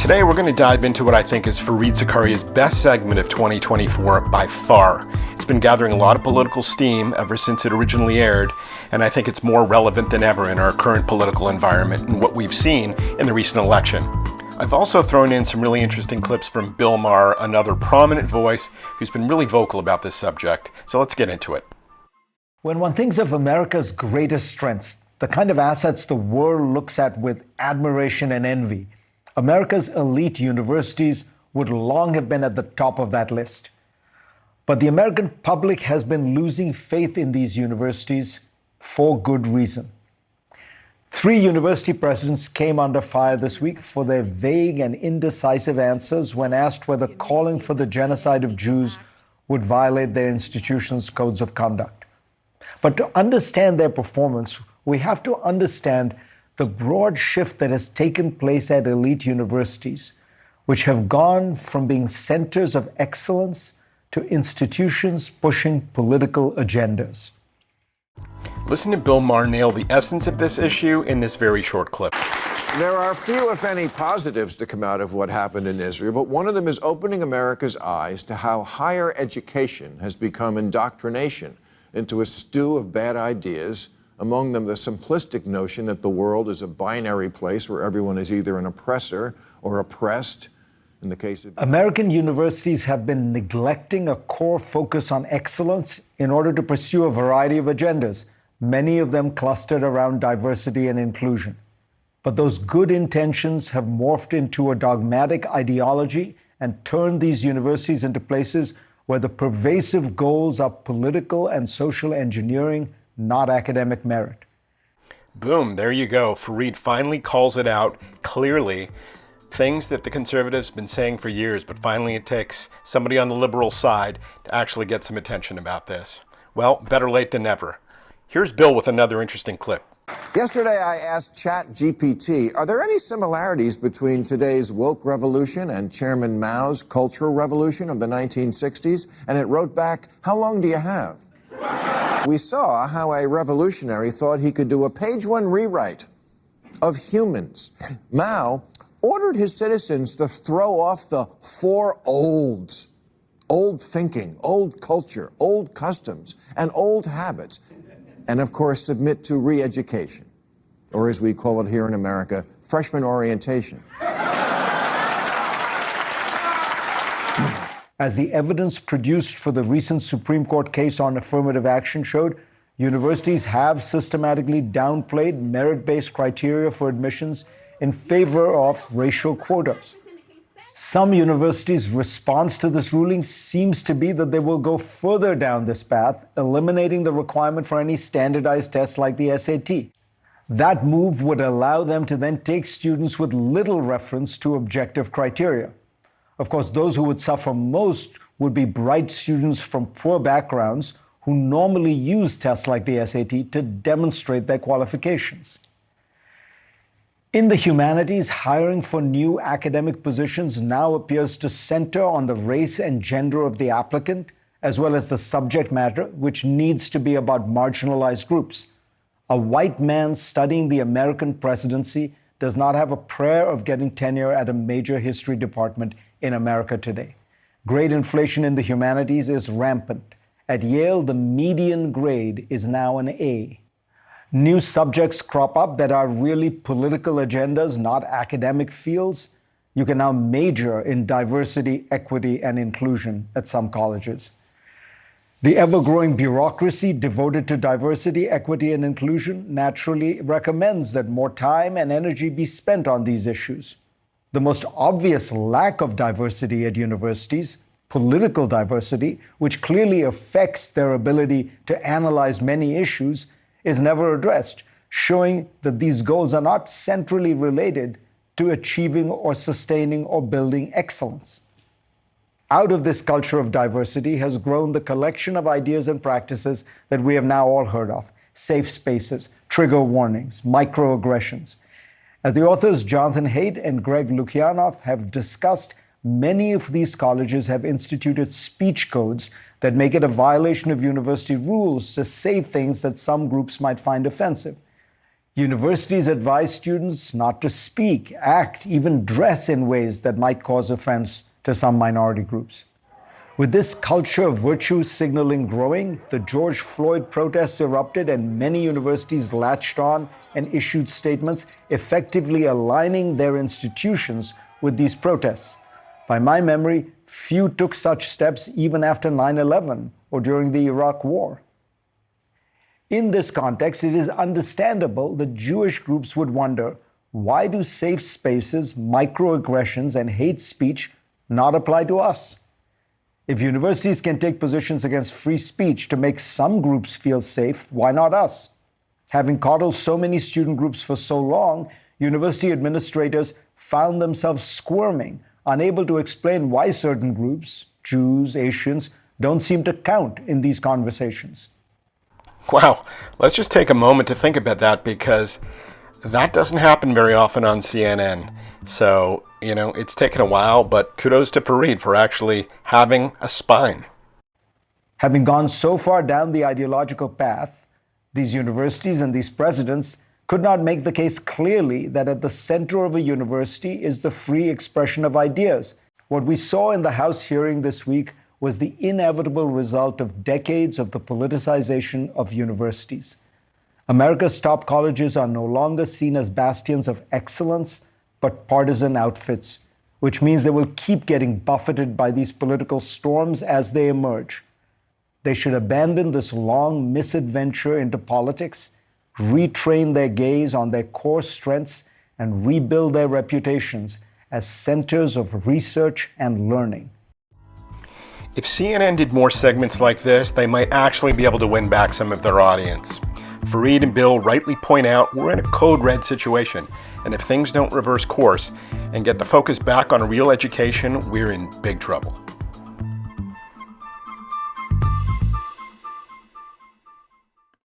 Today we're going to dive into what I think is Fareed Zakaria's best segment of 2024 by far. It's been gathering a lot of political steam ever since it originally aired, and I think it's more relevant than ever in our current political environment and what we've seen in the recent election. I've also thrown in some really interesting clips from Bill Maher, another prominent voice who's been really vocal about this subject. So let's get into it. When one thinks of America's greatest strengths, the kind of assets the world looks at with admiration and envy, America's elite universities would long have been at the top of that list. But the American public has been losing faith in these universities for good reason. 3 university presidents came under fire this week for their vague and indecisive answers when asked whether calling for the genocide of Jews would violate their institution's codes of conduct. But to understand their performance, we have to understand the broad shift that has taken place at elite universities, which have gone from being centers of excellence to institutions pushing political agendas. Listen to Bill Maher nail the essence of this issue in this very short clip. There are few, if any, positives to come out of what happened in Israel, but one of them is opening America's eyes to how higher education has become indoctrination into a stew of bad ideas, among them the simplistic notion that the world is a binary place where everyone is either an oppressor or oppressed. In the case of American universities have been neglecting a core focus on excellence in order to pursue a variety of agendas, many of them clustered around diversity and inclusion. But those good intentions have morphed into a dogmatic ideology and turned these universities into places where the pervasive goals are political and social engineering, not academic merit. Boom, there you go. Fareed finally calls it out clearly. Things that the conservatives have been saying for years, but finally it takes somebody on the liberal side to actually get some attention about this. Well, better late than never. Here's Bill with another interesting clip. Yesterday, I asked ChatGPT, are there any similarities between today's woke revolution and Chairman Mao's Cultural Revolution of the 1960s? And it wrote back, how long do you have? We saw how a revolutionary thought he could do a page-one rewrite of Humans. Mao ordered his citizens to throw off the 4 olds: old thinking, old culture, old customs, and old habits, and of course submit to re-education, or as we call it here in America, freshman orientation. As the evidence produced for the recent Supreme Court case on affirmative action showed, universities have systematically downplayed merit-based criteria for admissions in favor of racial quotas. Some universities' response to this ruling seems to be that they will go further down this path, eliminating the requirement for any standardized tests like the SAT. That move would allow them to then take students with little reference to objective criteria. Of course, those who would suffer most would be bright students from poor backgrounds who normally use tests like the SAT to demonstrate their qualifications. In the humanities, hiring for new academic positions now appears to center on the race and gender of the applicant, as well as the subject matter, which needs to be about marginalized groups. A white man studying the American presidency does not have a prayer of getting tenure at a major history department in America today. Grade inflation in the humanities is rampant. At Yale, the median grade is now an A. New subjects crop up that are really political agendas, not academic fields. You can now major in diversity, equity, and inclusion at some colleges. The ever-growing bureaucracy devoted to diversity, equity, and inclusion naturally recommends that more time and energy be spent on these issues. The most obvious lack of diversity at universities, political diversity, which clearly affects their ability to analyze many issues, is never addressed, showing that these goals are not centrally related to achieving or sustaining or building excellence. Out of this culture of diversity has grown the collection of ideas and practices that we have now all heard of: safe spaces, trigger warnings, microaggressions. As the authors Jonathan Haidt and Greg Lukianoff have discussed, many of these colleges have instituted speech codes that make it a violation of university rules to say things that some groups might find offensive. Universities advise students not to speak, act, even dress in ways that might cause offense to some minority groups. With this culture of virtue signaling growing, the George Floyd protests erupted and many universities latched on and issued statements effectively aligning their institutions with these protests. By my memory, few took such steps even after 9/11 or during the Iraq War. In this context, it is understandable that Jewish groups would wonder, why do safe spaces, microaggressions, and hate speech not apply to us? If universities can take positions against free speech to make some groups feel safe, why not us? Having coddled so many student groups for so long, university administrators found themselves squirming, unable to explain why certain groups, Jews, Asians, don't seem to count in these conversations. Wow, let's just take a moment to think about that, because that doesn't happen very often on CNN. So, it's taken a while, but kudos to Fareed for actually having a spine. Having gone so far down the ideological path, these universities and these presidents could not make the case clearly that at the center of a university is the free expression of ideas. What we saw in the House hearing this week was the inevitable result of decades of the politicization of universities. America's top colleges are no longer seen as bastions of excellence, but partisan outfits, which means they will keep getting buffeted by these political storms as they emerge. They should abandon this long misadventure into politics, retrain their gaze on their core strengths, and rebuild their reputations as centers of research and learning. If CNN did more segments like this, they might actually be able to win back some of their audience. Fareed and Bill rightly point out we're in a code red situation, and if things don't reverse course and get the focus back on real education, we're in big trouble.